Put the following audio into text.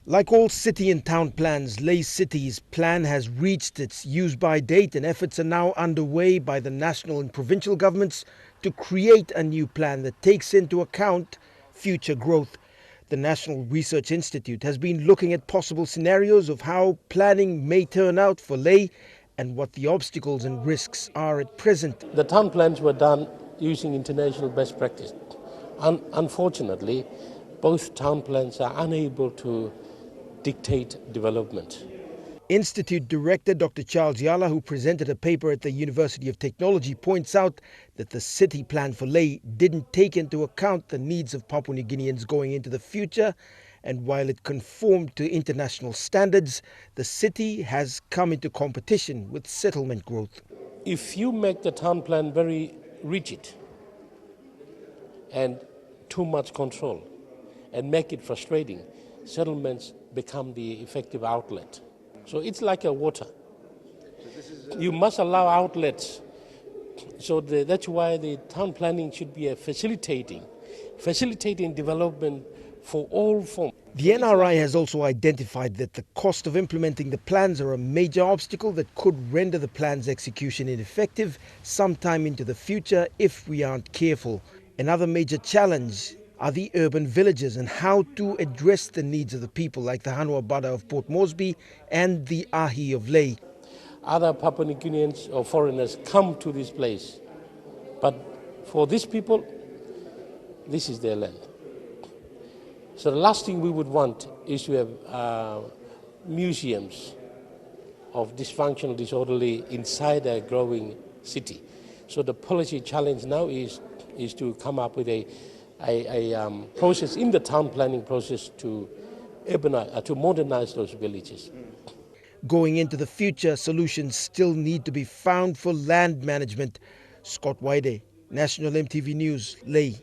Like all city and town plans, Lae City's plan has reached its use-by date and efforts are now underway by the national and provincial governments to create a new plan that takes into account future growth. The National Research Institute has been looking at possible scenarios of how planning may turn out for Lae and what the obstacles and risks are at present. The town plans were done using international best practice. Unfortunately, both town plans are unable to dictate development. Institute Director Dr. Charles Yala, who presented a paper at the University of Technology, points out that the city plan for Lae didn't take into account the needs of Papua New Guineans going into the future, and while it conformed to international standards, the city has come into competition with settlement growth. If you make the town plan very rigid and too much control and make it frustrating, settlements become the effective outlet. So it's like a water. You must allow outlets. So that's why the town planning should be a facilitating development for all forms. The NRI has also identified that the cost of implementing the plans are a major obstacle that could render the plan's execution ineffective sometime into the future if we aren't careful. Another major challenge are the urban villages and how to address the needs of the people like the Hanua Bada of Port Moresby and the Ahi of Lae. Other Papua New Guineans or foreigners come to this place, but for these people, this is their land. So the last thing we would want is to have museums of dysfunctional, disorderly inside a growing city. So the policy challenge now is to come up with a process in the town planning process to modernize those villages. Going into the future, solutions still need to be found for land management. Scott Waide, National MTV News, Lae.